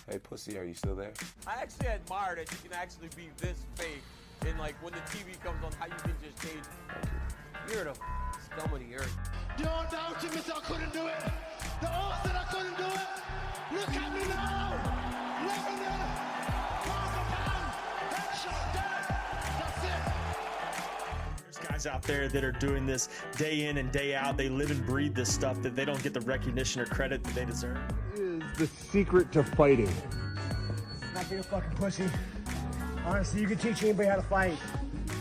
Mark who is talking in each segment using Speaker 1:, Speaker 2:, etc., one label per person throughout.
Speaker 1: Hey, pussy, are you still there?
Speaker 2: I actually admire that you can actually be this fake. And like when the TV comes on, how you can just change. You're the scum of the earth.
Speaker 3: The old ultimate, I couldn't do it. The old said I couldn't do it. Look at me now. Never there. Pound for pound. Headshot dead. That's it.
Speaker 4: There's guys out there that are doing this day in and day out. They live and breathe this stuff that they don't get the recognition or credit that they deserve.
Speaker 5: Is the secret to fighting?
Speaker 6: Not being a fucking pussy. Honestly, you can teach anybody how to fight.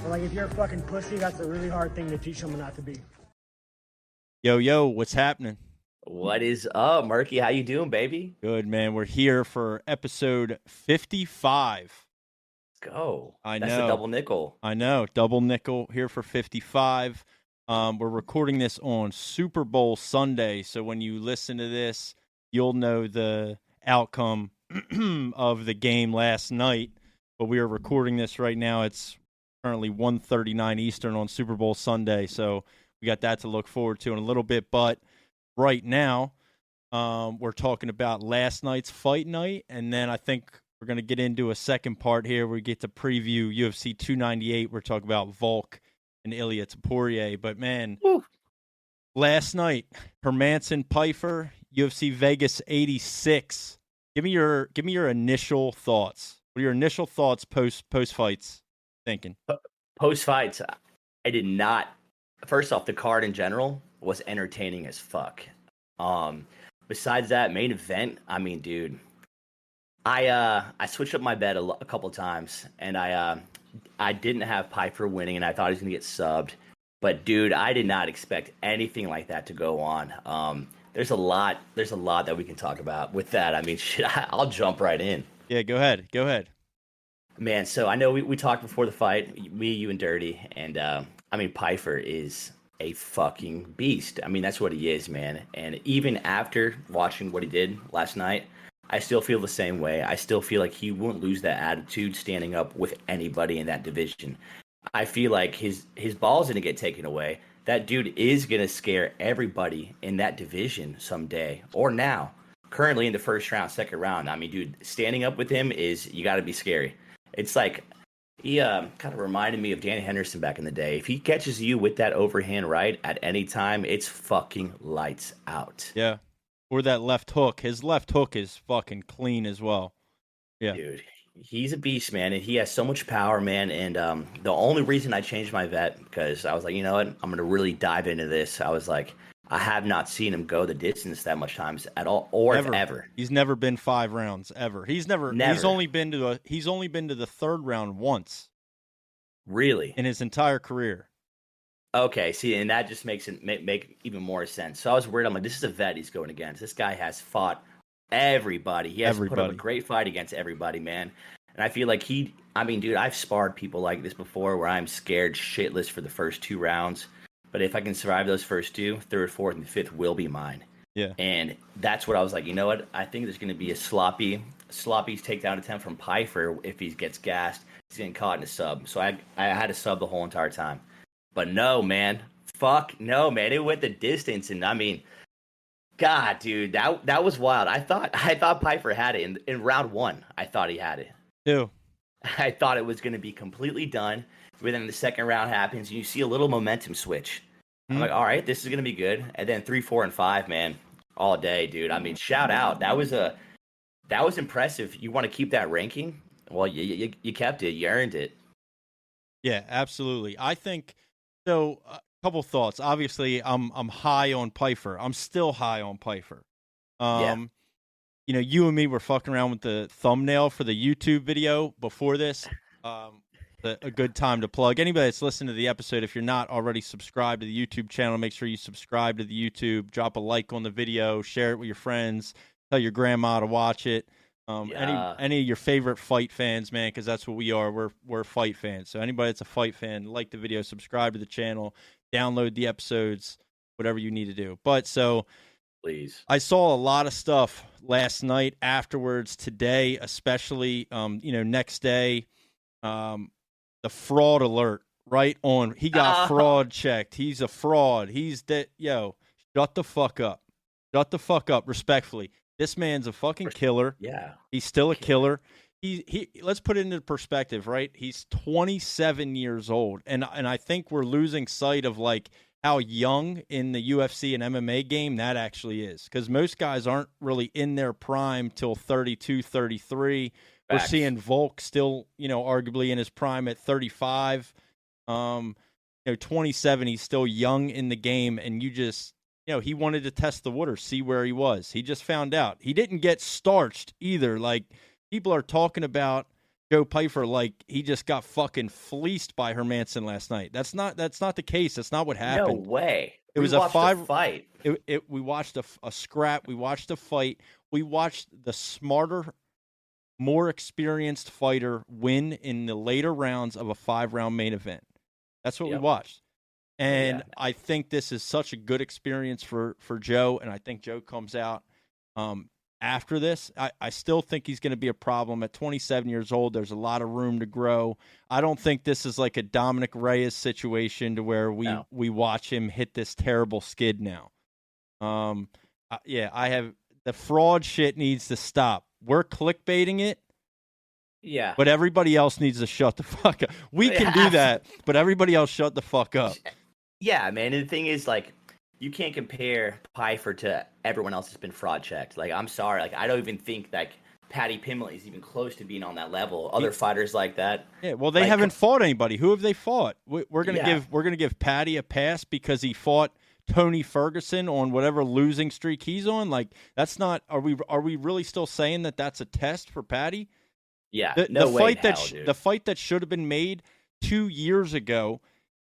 Speaker 6: But like, if you're a fucking pussy, that's a really hard thing to teach someone not to be.
Speaker 7: Yo, what's happening?
Speaker 8: What is up, Murky? How you doing, baby?
Speaker 7: Good, man. We're here for episode 55.
Speaker 8: Let's go.
Speaker 7: I
Speaker 8: That's
Speaker 7: know.
Speaker 8: a double nickel.
Speaker 7: I know. Double nickel here for 55. We're recording this on Super Bowl Sunday, so when you listen to this, you'll know the outcome of the game last night. But we are recording this right now. It's currently 1:39 Eastern on Super Bowl Sunday, so we got that to look forward to in a little bit. But right now, we're talking about last night's fight night, and then I think we're going to get into a second part here where we get to preview UFC 298. We're talking about Volk and Ilya Topuria. But, man, last night, Hermansson, Pyfer, UFC Vegas 86. Give me your initial thoughts. What are your initial thoughts post fights? Thinking
Speaker 8: Post fights, I did not. First off, the card in general was entertaining as fuck. Besides that main event, I mean, dude, I switched up my bet a couple times, and I didn't have Pyfer winning, and I thought he was gonna get subbed. But dude, I did not expect anything like that to go on. There's a lot that we can talk about with that. I mean, shit, I'll jump right in.
Speaker 7: Yeah, go ahead.
Speaker 8: Man, so I know we talked before the fight, me, you, and Dirty, and I mean, Pyfer is a fucking beast. I mean, that's what he is, man. And even after watching what he did last night, I still feel the same way. I still feel like he won't lose that attitude standing up with anybody in that division. I feel like his ball's going to get taken away. That dude is going to scare everybody in that division someday or now. Currently in the first round, second round. I mean, dude, standing up with him you got to be scary. It's like he kind of reminded me of Danny Henderson back in the day. If he catches you with that overhand right at any time, it's fucking lights out.
Speaker 7: Yeah. Or that left hook. His left hook is fucking clean as well. Yeah.
Speaker 8: Dude, he's a beast, man, and he has so much power, man. And the only reason I changed my bet, because I was like, you know what, I'm going to really dive into this. I was like, I have not seen him go the distance that much times at all, or ever.
Speaker 7: He's never been 5 rounds ever. He's only been to the third round once.
Speaker 8: Really?
Speaker 7: In his entire career.
Speaker 8: Okay, see, and that just makes it make even more sense. So I was worried. I'm like, this is a vet he's going against. This guy has fought everybody. He has put up a great fight against everybody, man. And I feel like I mean, dude, I've sparred people like this before where I'm scared shitless for the first 2 rounds. But if I can survive those first 2, third, fourth, and fifth will be mine.
Speaker 7: Yeah.
Speaker 8: And that's what I was like, you know what? I think there's going to be a sloppy takedown attempt from Pyfer. If he gets gassed, he's getting caught in a sub. So I had to sub the whole entire time. But no, man. Fuck no, man. It went the distance. And I mean, God, dude, that was wild. I thought Pyfer had it in round 1. I thought he had it.
Speaker 7: Ew.
Speaker 8: I thought it was going to be completely done. But then the second round happens, and you see a little momentum switch. I'm like, all right, this is going to be good. And then 3, 4, and 5, man, all day, dude. I mean, shout out. That was impressive. You want to keep that ranking? Well, you kept it. You earned it.
Speaker 7: Yeah, absolutely. I think so. A couple thoughts. Obviously, I'm high on Pyfer. I'm still high on Pyfer.
Speaker 8: Yeah.
Speaker 7: You know, you and me were fucking around with the thumbnail for the YouTube video before this. A good time to plug. Anybody that's listening to the episode, if you're not already subscribed to the YouTube channel, make sure you subscribe to the YouTube, drop a like on the video, share it with your friends, tell your grandma to watch it. Any of your favorite fight fans, man, because that's what we are. We're fight fans. So anybody that's a fight fan, like the video, subscribe to the channel, download the episodes, whatever you need to do. But so
Speaker 8: please,
Speaker 7: I saw a lot of stuff last night, afterwards, today, especially. Next day, the fraud alert right on. He got fraud checked. He's a fraud. He's that. Yo, shut the fuck up. Shut the fuck up. Respectfully. This man's a fucking killer.
Speaker 8: Yeah.
Speaker 7: He's still a killer. He let's put it into perspective, right? He's 27 years old. And I think we're losing sight of like how young in the UFC and MMA game that actually is. Because most guys aren't really in their prime till 32, 33. We're seeing Volk still, arguably in his prime at 35. 27, he's still young in the game, and you just, he wanted to test the water, see where he was. He just found out. He didn't get starched either. Like, people are talking about Joe Pyfer like he just got fucking fleeced by Hermansson last night. That's not the case. That's not what happened.
Speaker 8: No way.
Speaker 7: It was a
Speaker 8: fight.
Speaker 7: We watched a scrap. We watched a fight. We watched the smarter, more experienced fighter win in the later rounds of a 5-round main event. That's what we watched. And I think this is such a good experience for Joe, and I think Joe comes out after this. I still think he's going to be a problem. At 27 years old, there's a lot of room to grow. I don't think this is like a Dominic Reyes situation to where we watch him hit this terrible skid now. I have the fraud shit needs to stop. We're clickbaiting it.
Speaker 8: Yeah.
Speaker 7: But everybody else needs to shut the fuck up. We can do that, but everybody else shut the fuck up.
Speaker 8: Yeah, man. And the thing is, like, you can't compare Pyfer to everyone else that's been fraud checked. Like, I'm sorry. Like, I don't even think, like, Paddy Pimblett is even close to being on that level. Other fighters like that.
Speaker 7: Yeah, well, they haven't fought anybody. Who have they fought? We're gonna give Paddy a pass because he fought Tony Ferguson on whatever losing streak he's on. Like, that's not. Are we really still saying that that's a test for Paddy?
Speaker 8: Yeah,
Speaker 7: the fight that should have been made 2 years ago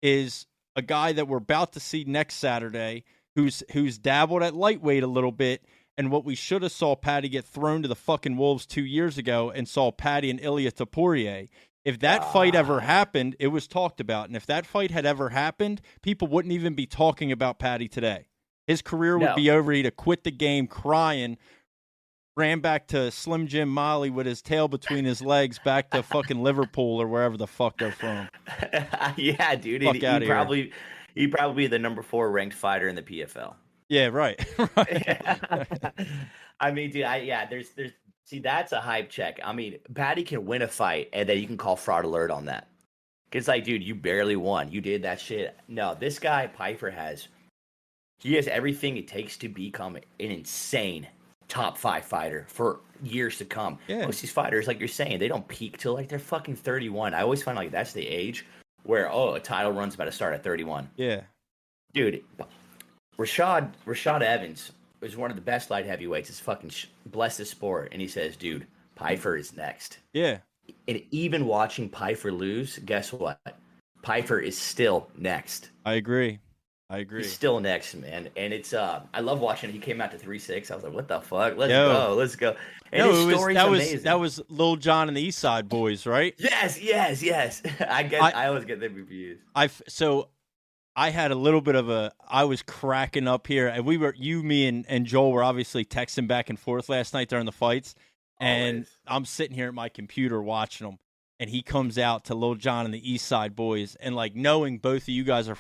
Speaker 7: is a guy that we're about to see next Saturday, who's dabbled at lightweight a little bit, and what we should have saw Paddy get thrown to the fucking wolves 2 years ago, and saw Paddy and Ilia Topuria. If that fight ever happened, it was talked about, and if that fight had ever happened, people wouldn't even be talking about Paddy today. His career would be over. He'd have quit the game crying. Ran back to Slim Jim Molly with his tail between his legs back to fucking Liverpool or wherever the fuck they're from.
Speaker 8: Yeah, dude. He'd probably be the number 4 ranked fighter in the PFL.
Speaker 7: Yeah, right.
Speaker 8: I mean, dude, see, that's a hype check. I mean, Paddy can win a fight and then you can call fraud alert on that. It's like, dude, you barely won. You did that shit. No, this guy, Pyfer, has everything it takes to become an insane top 5 fighter for years to come.
Speaker 7: Yeah.
Speaker 8: Most of these fighters, like you're saying, they don't peak till like they're fucking 31. I always find like that's the age where a title run's about to start at 31.
Speaker 7: Yeah,
Speaker 8: dude, Rashad Evans is one of the best light heavyweights. It's fucking bless the sport, and he says, dude, Pyfer is next.
Speaker 7: Yeah,
Speaker 8: and even watching Pyfer lose, guess what? Pyfer is still next.
Speaker 7: I agree.
Speaker 8: He's still next, man. And it's I love watching it. He came out to 3-6. I was like, what the fuck? Let's go. And his story's amazing.
Speaker 7: That was Lil Jon and the East Side Boys, right?
Speaker 8: Yes. I always get them reviews.
Speaker 7: I had a little bit of I was cracking up here, and me and Joel were obviously texting back and forth last night during the fights, and I'm sitting here at my computer watching them. And he comes out to Lil Jon and the East Side Boys, and like knowing both of you guys are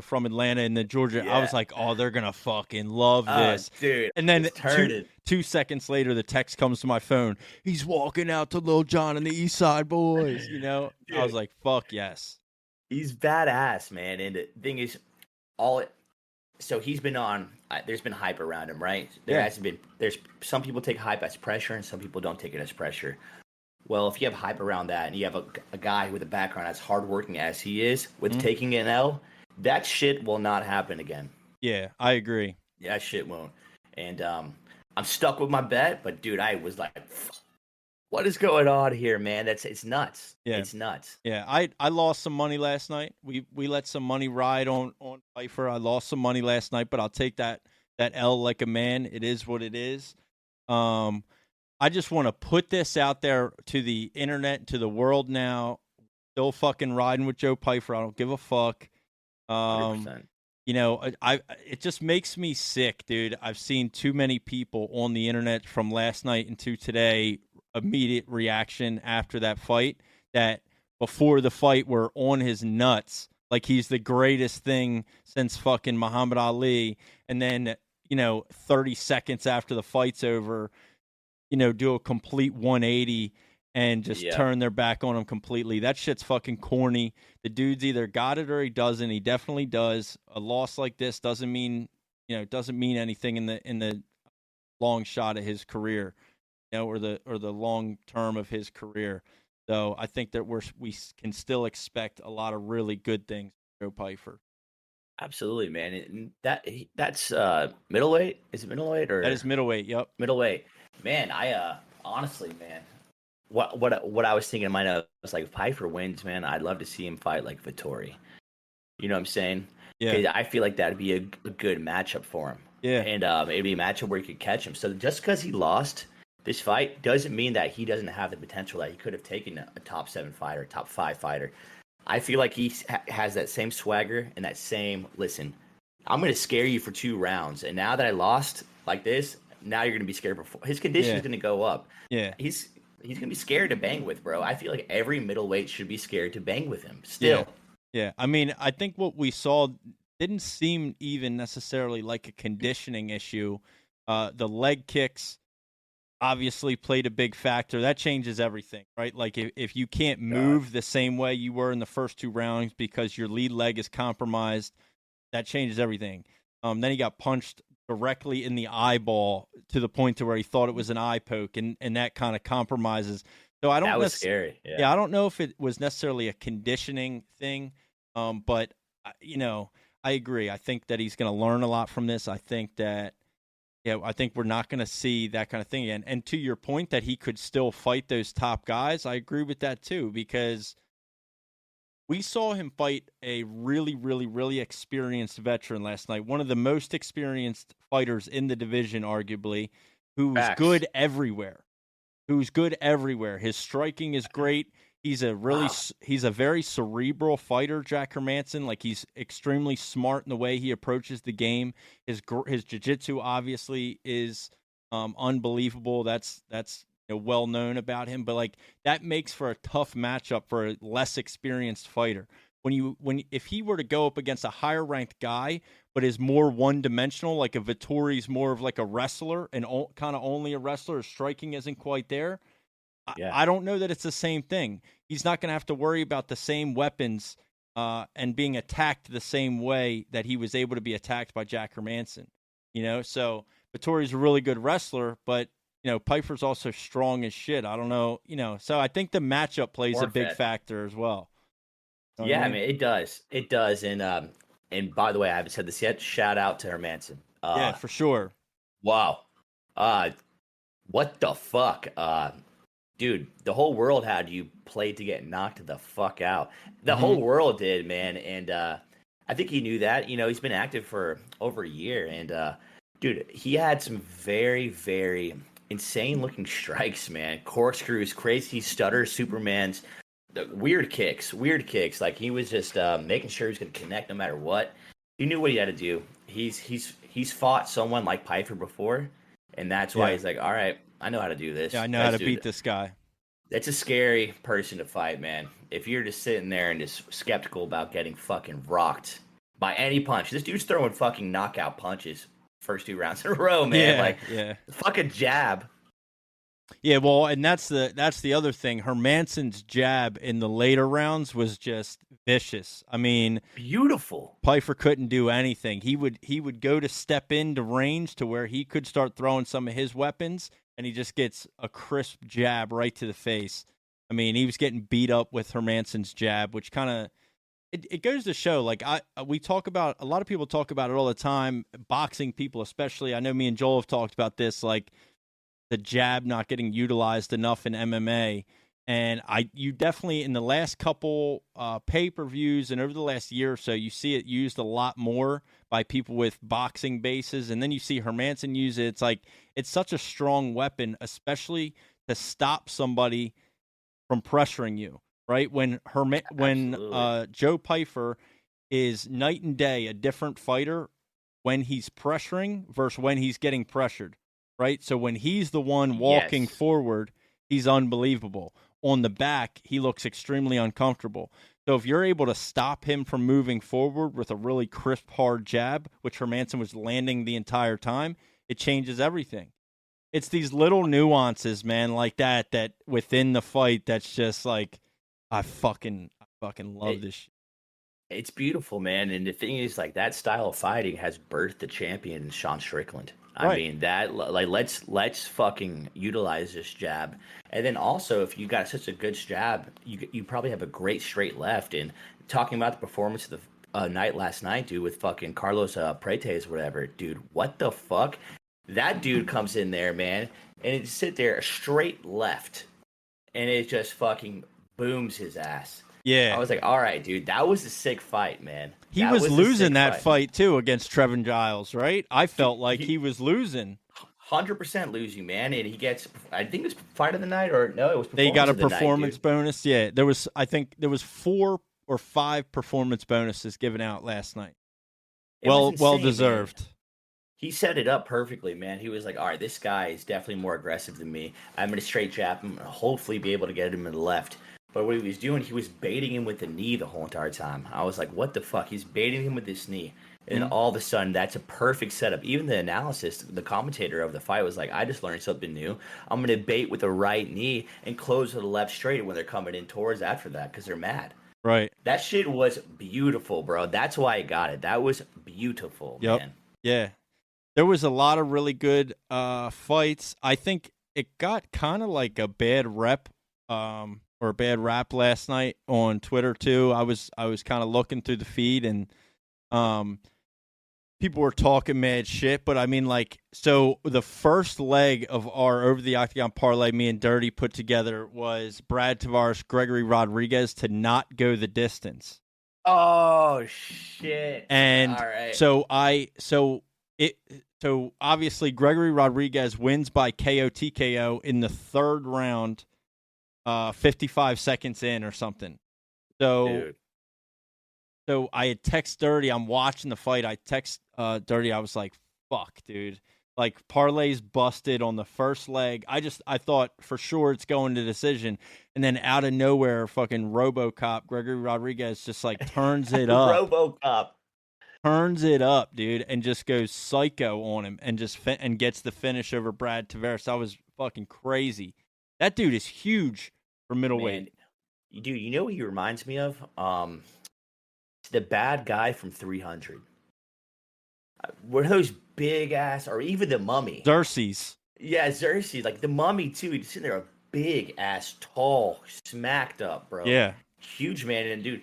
Speaker 7: from Atlanta and the Georgia, I was like, oh, they're gonna fucking love this,
Speaker 8: dude.
Speaker 7: And then 2 seconds later, the text comes to my phone. He's walking out to Lil Jon and the East Side Boys. Dude. I was like, fuck yes.
Speaker 8: He's badass, man. And the thing is, so he's been on. There's been hype around him, right? There's some people take hype as pressure, and some people don't take it as pressure. Well, if you have hype around that and you have a guy with a background as hardworking as he is with taking an L, that shit will not happen again.
Speaker 7: Yeah, I agree.
Speaker 8: Yeah, that shit won't. And I'm stuck with my bet, but dude, I was like, what is going on here, man? It's nuts.
Speaker 7: Yeah.
Speaker 8: It's nuts.
Speaker 7: Yeah, I lost some money last night. We let some money ride on Pyfer. I lost some money last night, but I'll take that L like a man. It is what it is. I just want to put this out there to the internet, to the world now. Still fucking riding with Joe Pyfer. I don't give a fuck.
Speaker 8: 100%.
Speaker 7: It just makes me sick, dude. I've seen too many people on the internet from last night into today, immediate reaction after that fight, that before the fight were on his nuts, like he's the greatest thing since fucking Muhammad Ali. And then, 30 seconds after the fight's over, do a complete 180 and just turn their back on him completely. That shit's fucking corny. The dude's either got it or he doesn't. He definitely does. A loss like this doesn't mean anything in the long shot of his career, or the long term of his career. So I think that we can still expect a lot of really good things from Joe Pyfer.
Speaker 8: Absolutely, man. And that's middleweight. Is it middleweight or?
Speaker 7: That is middleweight. Yep.
Speaker 8: Middleweight. Man, I honestly, man, what I was thinking in my notes was like, if Pyfer wins, man, I'd love to see him fight like Vettori. You know what I'm saying?
Speaker 7: Yeah.
Speaker 8: I feel like that'd be a good matchup for him.
Speaker 7: Yeah.
Speaker 8: And it'd be a matchup where he could catch him. So just because he lost this fight doesn't mean that he doesn't have the potential that he could have taken a top 7 fighter, top 5 fighter. I feel like he has that same swagger and that same, listen, I'm going to scare you for 2 rounds. And now that I lost like this, now you're going to be scared. His condition is going to go up.
Speaker 7: Yeah.
Speaker 8: He's going to be scared to bang with, bro. I feel like every middleweight should be scared to bang with him still.
Speaker 7: Yeah. I mean, I think what we saw didn't seem even necessarily like a conditioning issue. The leg kicks obviously played a big factor. That changes everything, right? Like if you can't move the same way you were in the first 2 rounds because your lead leg is compromised, that changes everything. Then he got punched directly in the eyeball to the point to where he thought it was an eye poke, and that kind of compromises. So that was
Speaker 8: scary.
Speaker 7: Yeah, I don't know if it was necessarily a conditioning thing, but I agree. I think that he's going to learn a lot from this. I think that. Yeah, I think we're not going to see that kind of thing again. And to your point that he could still fight those top guys, I agree with that too, because we saw him fight a really, really, really experienced veteran last night, one of the most experienced fighters in the division, arguably, who's good everywhere. His striking is great. He's a very cerebral fighter, Jack Hermansson. Like, he's extremely smart in the way he approaches the game. His jiu-jitsu obviously is unbelievable. That's well known about him. But like, that makes for a tough matchup for a less experienced fighter. If he were to go up against a higher ranked guy, but is more one dimensional, like a Vettori's more of like a wrestler and kind of only a wrestler, his striking isn't quite there. I don't know that it's the same thing. He's not going to have to worry about the same weapons and being attacked the same way that he was able to be attacked by Jack Hermansson. So Vettori's a really good wrestler, but Pyfer's also strong as shit. I don't know, so I think the matchup plays a big factor as well.
Speaker 8: I mean, it does. It does. And by the way, I haven't said this yet. Shout out to Hermansson.
Speaker 7: Yeah, for sure.
Speaker 8: Wow. What the fuck? Dude, the whole world had you played to get knocked the fuck out. The whole world did, man. And I think he knew that. He's been active for over a year. And, dude, he had some very, very insane-looking strikes, man. Corkscrews, crazy stutters, Supermans, weird kicks. Like, he was just making sure he was going to connect no matter what. He knew what he had to do. He's fought someone like Pyfer before, and that's why he's like, all right, I know how to do this.
Speaker 7: Yeah, I know how to beat this guy.
Speaker 8: That's a scary person to fight, man. If you're just sitting there and just skeptical about getting fucking rocked by any punch. This dude's throwing fucking knockout punches first 2 rounds in a row, man. Fucking jab.
Speaker 7: Yeah, well, and that's the other thing. Hermansson's jab in the later rounds was just vicious. I mean,
Speaker 8: beautiful.
Speaker 7: Pyfer couldn't do anything. He would go to step into range to where he could start throwing some of his weapons, and he just gets a crisp jab right to the face. I mean, he was getting beat up with Hermansson's jab, which kind of it goes to show. Like, we talk about, a lot of people talk about it all the time. Boxing people, especially. I know me and Joel have talked about this, like the jab not getting utilized enough in MMA. And you definitely, in the last couple pay-per-views and over the last year or so, you see it used a lot more by people with boxing bases. And then you see Hermansson use it. It's like, it's such a strong weapon, especially to stop somebody from pressuring you, right? When Joe Pyfer is night and day a different fighter when he's pressuring versus when he's getting pressured, right? So when he's the one walking forward, he's unbelievable. On the back, he looks extremely uncomfortable. So if you're able to stop him from moving forward with a really crisp, hard jab, which Hermansson was landing the entire time, it changes everything. It's these little nuances, man, like that within the fight that's just like, I fucking love this shit.
Speaker 8: It's beautiful, man. And the thing is, like, that style of fighting has birthed the champion, Sean Strickland. I mean, that, like, let's fucking utilize this jab. And then also, if you got such a good jab, you probably have a great straight left. And talking about the performance of the night last night, dude, with fucking Carlos Prates, whatever, dude, what the fuck? That dude comes in there, man, and it sit there a straight left, and it just fucking booms his ass.
Speaker 7: Yeah.
Speaker 8: I was like, all right, dude, that was a sick fight, man.
Speaker 7: He was losing that fight, too, against Trevin Giles, right? I felt like he was losing.
Speaker 8: 100% losing, man, and he gets, I think it was fight of the night, or no, it was performance
Speaker 7: They got a
Speaker 8: of the
Speaker 7: performance
Speaker 8: night,
Speaker 7: bonus, yeah. I think there was 4 or 5 performance bonuses given out last night. Well deserved.
Speaker 8: Man. He set it up perfectly, man. He was like, all right, this guy is definitely more aggressive than me. I'm going to straight jab him and hopefully be able to get him in the left. But what he was doing, he was baiting him with the knee the whole entire time. I was like, what the fuck? He's baiting him with this knee. And all of a sudden, that's a perfect setup. Even the analysis, the commentator of the fight was like, I just learned something new. I'm going to bait with the right knee and close with the left straight when they're coming in towards after that because they're mad.
Speaker 7: Right.
Speaker 8: That shit was beautiful, bro. That's why I got it. That was beautiful, man.
Speaker 7: Yeah. There was a lot of really good fights. I think it got kind of like a bad rep or a bad rap last night on Twitter too. I was kind of looking through the feed and people were talking mad shit, but I mean, like, so the first leg of our Over the Octagon parlay me and Dirty put together was Brad Tavares, Gregory Rodriguez to not go the distance.
Speaker 8: Oh shit!
Speaker 7: And
Speaker 8: all right.
Speaker 7: So obviously Gregory Rodriguez wins by KO TKO in the third round, 55 seconds in or something. So I had text Dirty. I'm watching the fight. I text Dirty. I was like, "Fuck, dude! Like parlays busted on the first leg. I thought for sure it's going to decision, and then out of nowhere, fucking RoboCop Gregory Rodriguez just like turns it up.
Speaker 8: RoboCop
Speaker 7: turns it up, dude, and just goes psycho on him and just and gets the finish over Brad Tavares. That was fucking crazy. That dude is huge for middleweight.
Speaker 8: Man, dude, you know what he reminds me of? The bad guy from 300. Were those big ass, or even the Mummy?
Speaker 7: Xerxes.
Speaker 8: Yeah, Xerxes. Like the Mummy too. He's sitting there, a big ass, tall, smacked up, bro.
Speaker 7: Yeah,
Speaker 8: huge man, and dude.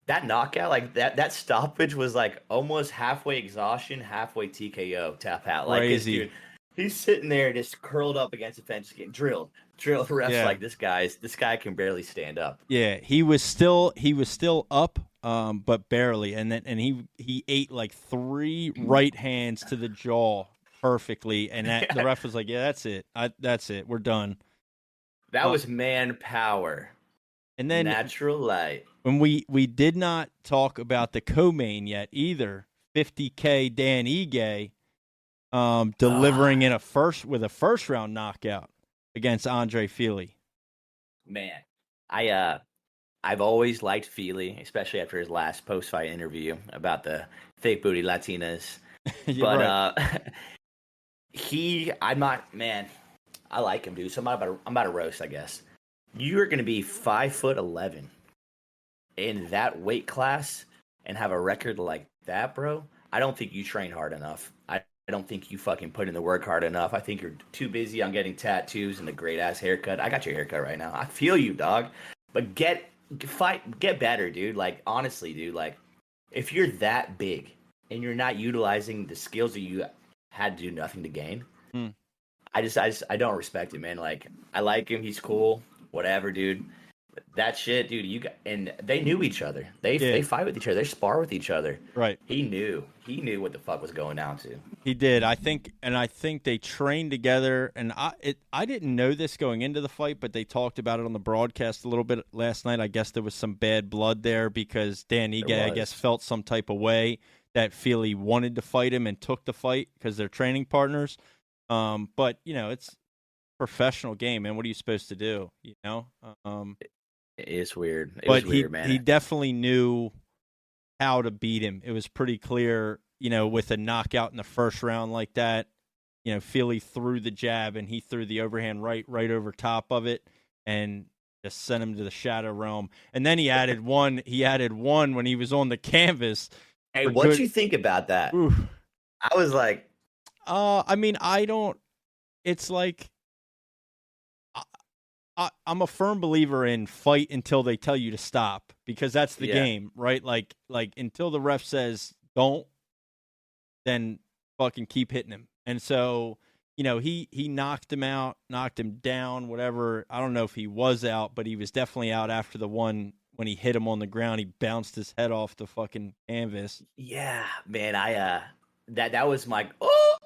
Speaker 8: That knockout, like that stoppage was like almost halfway exhaustion, halfway TKO tap out. Like
Speaker 7: crazy.
Speaker 8: Dude, he's sitting there just curled up against the fence, getting drilled. The refs like this guy can barely stand up.
Speaker 7: Yeah, he was still up, but barely, and he ate like 3 right hands to the jaw perfectly, and the ref was like, "Yeah, that's it, we're done."
Speaker 8: That was manpower.
Speaker 7: And then
Speaker 8: natural light.
Speaker 7: When we did not talk about the co-main yet either, 50K Dan Ige delivering with a first round knockout against Andre Fili.
Speaker 8: Man, I've always liked Fili, especially after his last post-fight interview about the fake booty Latinas. But I like him, dude. So I'm about to roast, I guess. You're going to be 5'11" in that weight class and have a record like that, bro. I don't think you train hard enough. I don't think you fucking put in the work hard enough. I think you're too busy on getting tattoos and a great ass haircut. I got your haircut right now. I feel you, dog. But get better, dude. Like, honestly, dude, like, if you're that big and you're not utilizing the skills that you had to do nothing to gain, I don't respect it, man. Like, I like him. He's cool. Whatever, dude. That shit, dude. And they knew each other. They fight with each other. They spar with each other.
Speaker 7: Right.
Speaker 8: He knew what the fuck was going down to.
Speaker 7: He did. I think they trained together. And I didn't know this going into the fight, but they talked about it on the broadcast a little bit last night. I guess there was some bad blood there because Dan Ige, I guess, felt some type of way that Fili wanted to fight him and took the fight because they're training partners. But it's professional game, man. What are you supposed to do?
Speaker 8: It is weird. It
Speaker 7: but
Speaker 8: was weird, man.
Speaker 7: he definitely knew how to beat him. It was pretty clear, with a knockout in the first round like that. Feely threw the jab and he threw the overhand right over top of it and just sent him to the shadow realm. And then he added one. He added one when he was on the canvas.
Speaker 8: Hey, what you think about that?
Speaker 7: Oof.
Speaker 8: I was like,
Speaker 7: I mean, I don't. It's like I'm a firm believer in fight until they tell you to stop, because that's the game, right? Like until the ref says don't, then fucking keep hitting him. And so, he knocked him out, knocked him down, whatever. I don't know if he was out, but he was definitely out after the one when he hit him on the ground. He bounced his head off the fucking canvas.
Speaker 8: Yeah, man. That was my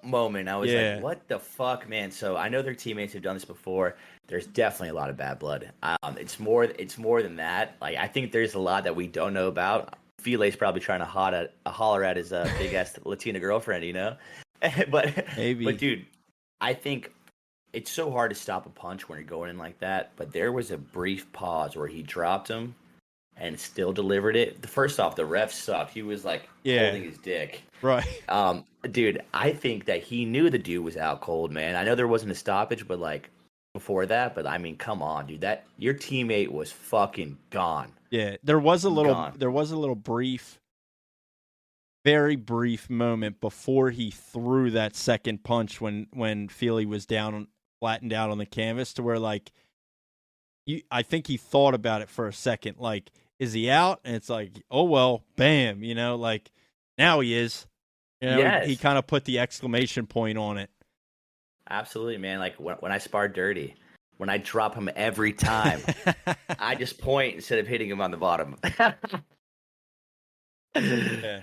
Speaker 8: moment. I was like, what the fuck, man? So I know their teammates have done this before. There's definitely a lot of bad blood. It's more than that. Like, I think there's a lot that we don't know about. Filet's probably trying to holler at his big ass Latina girlfriend, but
Speaker 7: maybe.
Speaker 8: But dude, I think it's so hard to stop a punch when you're going in like that. But there was a brief pause where he dropped him and still delivered it. First off, the ref sucked. He was like holding his dick.
Speaker 7: Right.
Speaker 8: Dude, I think that he knew the dude was out cold, man. I know there wasn't a stoppage, but like before that, but I mean, come on, dude. That your teammate was fucking gone.
Speaker 7: Yeah, there was a little brief, very brief moment before he threw that second punch when Feely was flattened out on the canvas, to where like I think he thought about it for a second, like, is he out? And it's like, oh well, bam, like now he is.
Speaker 8: Yes.
Speaker 7: He kind of put the exclamation point on it.
Speaker 8: Absolutely, man. Like when I spar Dirty, when I drop him every time, I just point instead of hitting him on the bottom.
Speaker 7: Yeah.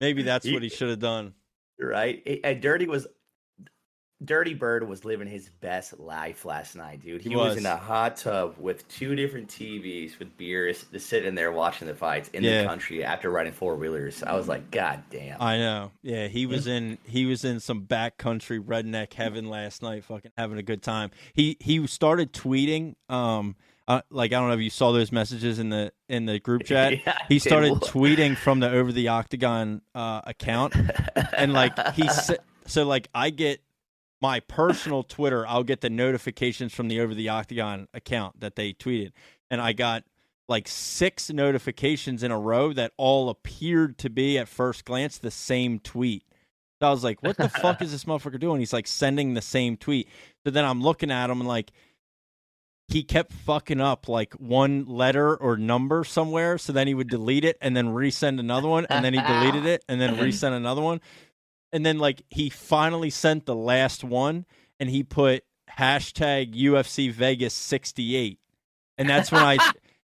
Speaker 7: Maybe that's what he should have done.
Speaker 8: Right? And Dirty Bird was living his best life last night, dude. He was in a hot tub with 2 different TVs with beers, just sitting there watching the fights in the country after riding 4-wheelers. I was like, God damn.
Speaker 7: I know. Yeah, he was in some backcountry redneck heaven last night, fucking having a good time. He started tweeting. Like, I don't know if you saw those messages in the group chat.
Speaker 8: Yeah,
Speaker 7: he started tweeting from the Over the Octagon account, and like he said, so like I get my personal Twitter, I'll get the notifications from the Over the Octagon account that they tweeted, and I got like 6 notifications in a row that all appeared to be at first glance the same tweet. So I was like, what the fuck is this motherfucker doing? He's like sending the same tweet. So then I'm looking at him and like, he kept fucking up like one letter or number somewhere. So then he would delete it and then resend another one. And then he deleted it and then resend another one. And then like he finally sent the last one and he put hashtag UFC Vegas 68. And that's when I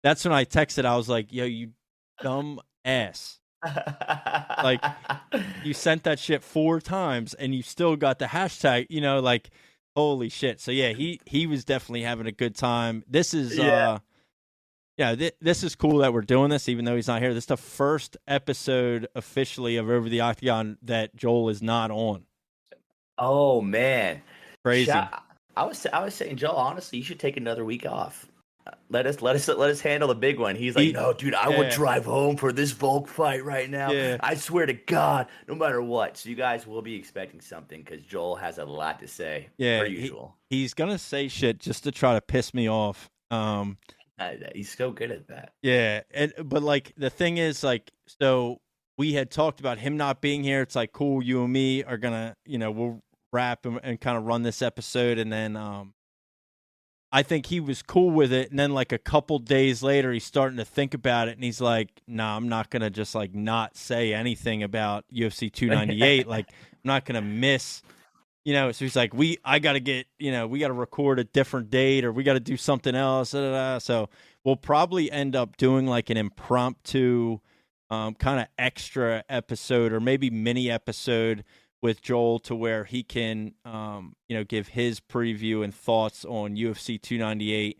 Speaker 7: texted. I was like, yo, you dumb ass. Like, you sent that shit 4 times and you still got the hashtag, like, holy shit. So yeah, he was definitely having a good time. This is this is cool that we're doing this, even though he's not here. This is the first episode officially of Over the Octagon that Joel is not on.
Speaker 8: Oh man,
Speaker 7: crazy.
Speaker 8: I was saying, Joel, honestly, you should take another week off. Let us handle the big one. He's like, no, dude, I would drive home for this Volk fight right now. Yeah. I swear to God, no matter what. So you guys will be expecting something because Joel has a lot to say.
Speaker 7: Yeah,
Speaker 8: per usual.
Speaker 7: He's gonna say shit just to try to piss me off.
Speaker 8: He's so good at that.
Speaker 7: Yeah, but like the thing is, like, so we had talked about him not being here. It's like, cool, you and me are gonna, we'll wrap and kind of run this episode, and then I think he was cool with it. And then like a couple days later, he's starting to think about it, and he's like, nah, I'm not gonna just like not say anything about UFC 298. Like, I'm not gonna miss. So he's like, I got to get, we got to record a different date or we got to do something else. So we'll probably end up doing like an impromptu kind of extra episode or maybe mini episode with Joel to where he can, give his preview and thoughts on UFC 298.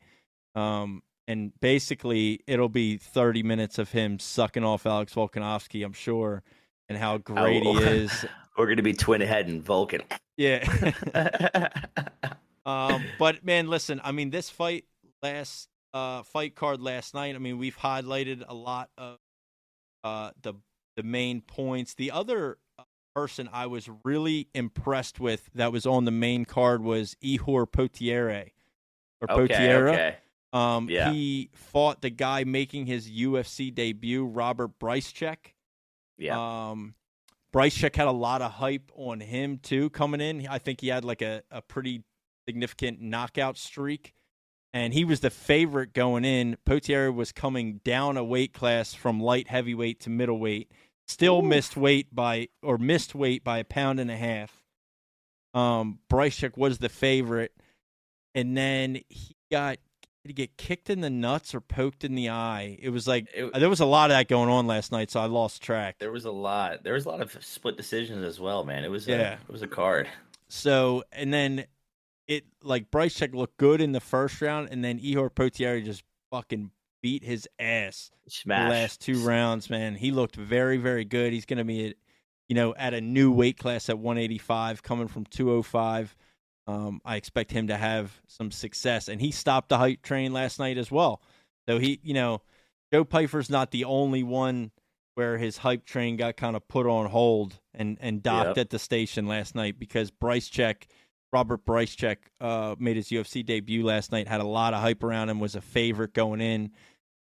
Speaker 7: And basically it'll be 30 minutes of him sucking off Alex Volkanovski, I'm sure, and how great he is.
Speaker 8: We're going to be twin head and Vulcan.
Speaker 7: Yeah. But man, listen, I mean, this fight last fight card last night. I mean, we've highlighted a lot of the main points. The other person I was really impressed with that was on the main card was Ihor Potiera.
Speaker 8: Okay. Yeah.
Speaker 7: He fought the guy making his UFC debut, Robert Brycecheck.
Speaker 8: Yeah.
Speaker 7: Brycecheck had a lot of hype on him too coming in. I think he had like a pretty significant knockout streak, and he was the favorite going in. Potiera was coming down a weight class from light heavyweight to middleweight. Still missed weight by a pound and a half. Brycecheck was the favorite, and then did he get kicked in the nuts or poked in the eye? It was like there was a lot of that going on last night, so I lost track.
Speaker 8: There was a lot of split decisions as well, man. It was a card.
Speaker 7: So, and then it like Brycecheck looked good in the first round, and then Ihor Potiera just fucking beat his ass
Speaker 8: Smash.
Speaker 7: the last 2 rounds, man. He looked very, very good. He's going to be, at a new weight class at 185, coming from 205. I expect him to have some success, and he stopped the hype train last night as well. So Joe Pyfer's not the only one where his hype train got kind of put on hold and docked at the station last night, because Robert Brycecheck, made his UFC debut last night, had a lot of hype around him, was a favorite going in,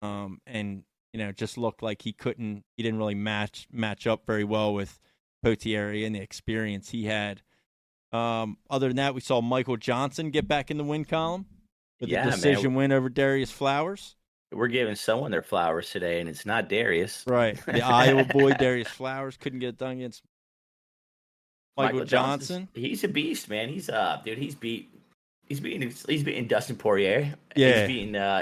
Speaker 7: and just looked like he didn't really match up very well with Potiera and the experience he had. Other than that, we saw Michael Johnson get back in the win column with a decision win over Darius Flowers.
Speaker 8: We're giving someone their flowers today, and it's not Darius.
Speaker 7: Right. The Iowa boy, Darius Flowers, couldn't get it done against Michael Johnson.
Speaker 8: He's a beast, man. He's he's beating Dustin Poirier.
Speaker 7: Yeah.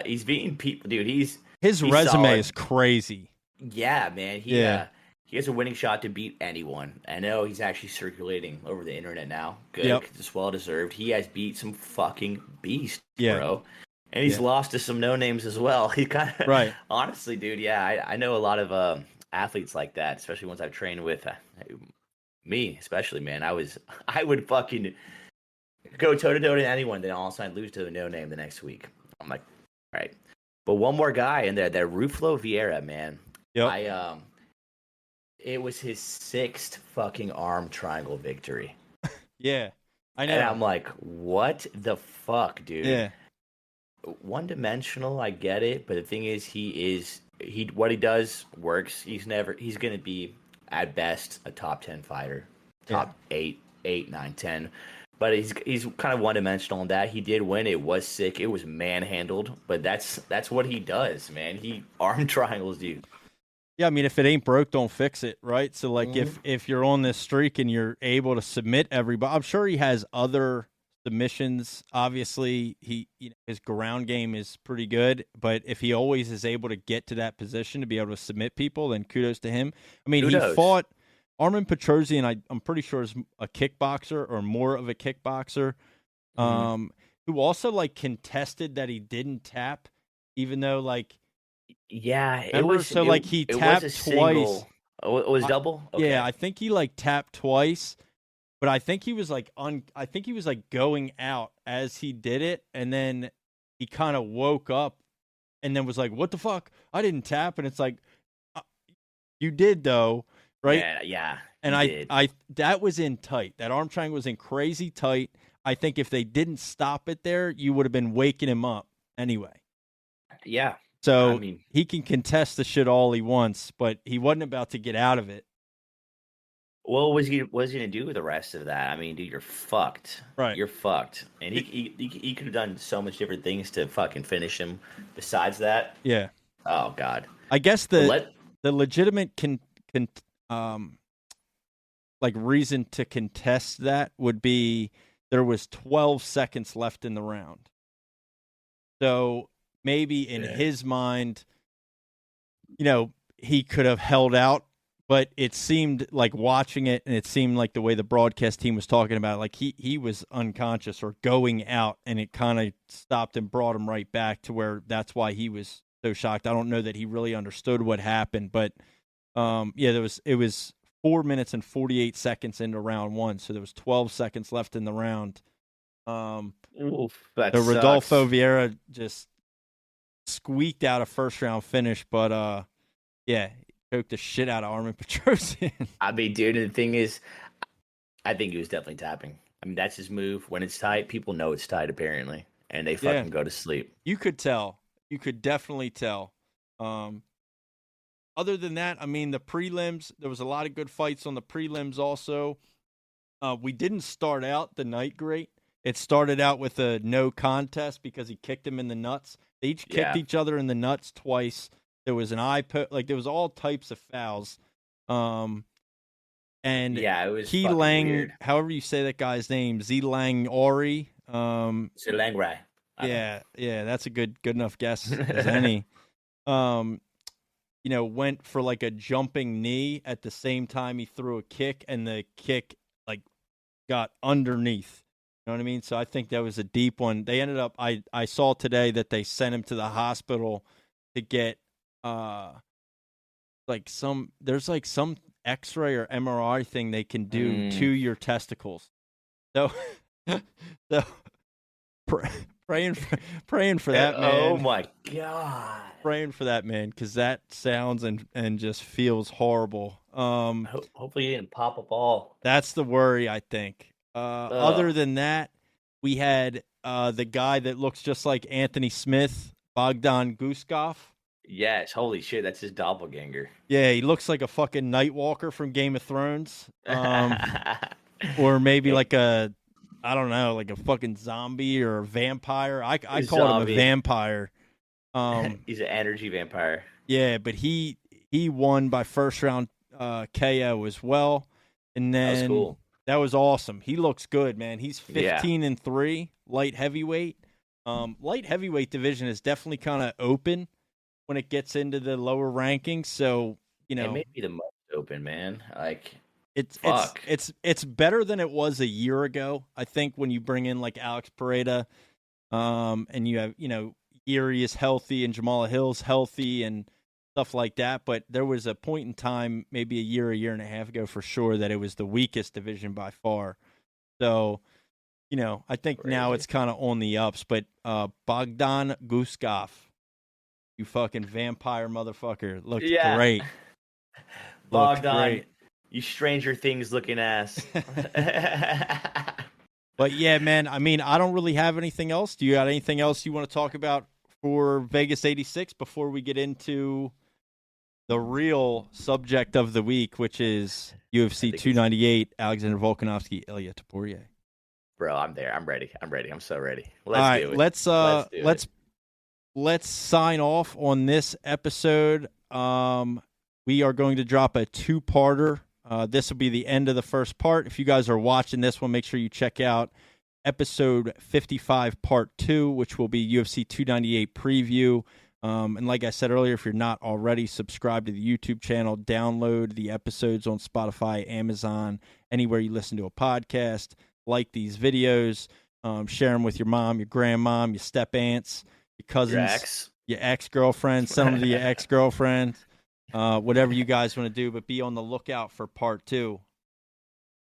Speaker 8: He's beating people, dude.
Speaker 7: His
Speaker 8: he's
Speaker 7: resume
Speaker 8: solid.
Speaker 7: Is crazy.
Speaker 8: Yeah, man. He has a winning shot to beat anyone. I know he's actually circulating over the internet now. Good.
Speaker 7: Yep.
Speaker 8: It's well deserved. He has beat some fucking beasts,
Speaker 7: Yeah.
Speaker 8: bro. And he's lost to some no names as well. He kind of
Speaker 7: right.
Speaker 8: Honestly, dude, yeah, I know a lot of athletes like that, especially ones I've trained with. Me, especially, man. I would fucking go toe to toe to anyone, then all of a sudden lose to a no name the next week. I'm like, all right. But one more guy in there, that Ruflo Vieira, man.
Speaker 7: Yep.
Speaker 8: It was his 6th fucking arm triangle victory.
Speaker 7: Yeah, I know.
Speaker 8: And I'm like, what the fuck, dude?
Speaker 7: Yeah.
Speaker 8: One dimensional, I get it, but the thing is, what he does works. He's gonna be at best a top 10 fighter, top 8, 9, 10. But he's kind of one dimensional in that. He did win. It was sick. It was manhandled, but that's what he does, man. He arm triangles you.
Speaker 7: Yeah, I mean, if it ain't broke, don't fix it, right? So, like, if you're on this streak and you're able to submit everybody, I'm sure he has other submissions. Obviously, his ground game is pretty good, but if he always is able to get to that position to be able to submit people, then kudos to him. I mean, he fought Armen Petrosyan, I'm pretty sure is a kickboxer or more of a kickboxer, who also, like, contested that he didn't tap, even though, like,
Speaker 8: yeah,
Speaker 7: it was so like he tapped twice.
Speaker 8: Oh, it was double. Okay.
Speaker 7: Yeah, I think he like tapped twice, but I think he was like going out as he did it, and then he kind of woke up, and then was like, "What the fuck? I didn't tap." And it's like, you did though, right?
Speaker 8: Yeah.
Speaker 7: And I that was in tight. That arm triangle was in crazy tight. I think if they didn't stop it there, you would have been waking him up anyway.
Speaker 8: Yeah.
Speaker 7: So
Speaker 8: I mean,
Speaker 7: he can contest the shit all he wants, but he wasn't about to get out of it.
Speaker 8: What was he gonna do with the rest of that? I mean, dude, you're fucked.
Speaker 7: Right.
Speaker 8: You're fucked. And he could have done so much different things to fucking finish him. Besides that.
Speaker 7: Yeah.
Speaker 8: Oh God.
Speaker 7: I guess the legitimate reason to contest that would be there was 12 seconds left in the round. So maybe in his mind, he could have held out, but it seemed like watching it, and it seemed like the way the broadcast team was talking about it, like he was unconscious or going out, and it kind of stopped and brought him right back to where that's why he was so shocked. I don't know that he really understood what happened, but it was 4 minutes and 48 seconds into round one, so there was 12 seconds left in the round.
Speaker 8: Oof, that
Speaker 7: Rodolfo
Speaker 8: sucks.
Speaker 7: Vieira just squeaked out a first round finish, but yeah, choked the shit out of Armin Petrosian.
Speaker 8: I mean, dude, the thing is, I think he was definitely tapping. I mean, that's his move. When it's tight, people know it's tight, apparently, and they fucking go to sleep.
Speaker 7: You could tell. You could definitely tell. Other than that, I mean, the prelims, there was a lot of good fights on the prelims also. We didn't start out the night great. It started out with a no contest because he kicked him in the nuts. They each kicked each other in the nuts twice. There was an there was all types of fouls. And
Speaker 8: it was
Speaker 7: He Lang,
Speaker 8: weird.
Speaker 7: however you say that guy's name, Z Lang Ori.
Speaker 8: Lang Rai.
Speaker 7: Yeah, that's a good enough guess as any. Went for like a jumping knee at the same time he threw a kick, and the kick like got underneath. You know what I mean? So I think that was a deep one. They ended up. I saw today that they sent him to the hospital to get there's some X-ray or MRI thing they can do to your testicles. So praying for that, man.
Speaker 8: Oh my god.
Speaker 7: Praying for that, man, because that sounds and just feels horrible.
Speaker 8: Hopefully he didn't pop a ball.
Speaker 7: That's the worry, I think. Other than that, we had the guy that looks just like Anthony Smith, Bogdan Guskov.
Speaker 8: Yes, holy shit, that's his doppelganger.
Speaker 7: Yeah, he looks like a fucking Nightwalker from Game of Thrones. Or maybe like a fucking zombie or a vampire. I call him a vampire.
Speaker 8: He's an energy vampire.
Speaker 7: Yeah, but he won by first round KO as well. And then
Speaker 8: that was cool.
Speaker 7: That was awesome. He looks good, man. He's 15-3, light heavyweight. Light heavyweight division is definitely kind of open when it gets into the lower rankings. So, it
Speaker 8: may be the most open, man. Like
Speaker 7: it's better than it was a year ago. I think when you bring in like Alex Pereira, and you have, Erie is healthy and Jamala Hill's healthy and stuff like that. But there was a point in time, maybe a year and a half ago for sure, that it was the weakest division by far. So, I think now it's kind of on the ups. But Bogdan Guskov, you fucking vampire motherfucker, looked great.
Speaker 8: Bogdan, you Stranger Things looking ass.
Speaker 7: But yeah, man, I mean, I don't really have anything else. Do you got anything else you want to talk about for Vegas 86 before we get into the real subject of the week, which is UFC 298, Alexander Volkanovski, Ilya Topuria?
Speaker 8: Bro, I'm there. I'm ready. I'm so ready.
Speaker 7: Let's do it. Let's sign off on this episode. We are going to drop a two-parter. This will be the end of the first part. If you guys are watching this one, make sure you check out episode 55, part 2, which will be UFC 298 preview. And like I said earlier, if you're not already, subscribe to the YouTube channel, download the episodes on Spotify, Amazon, anywhere you listen to a podcast. Like these videos, share them with your mom, your grandmom, your step aunts, your cousins, your ex-girlfriend, send them to your ex-girlfriend. Whatever you guys want to do, but be on the lookout for part 2.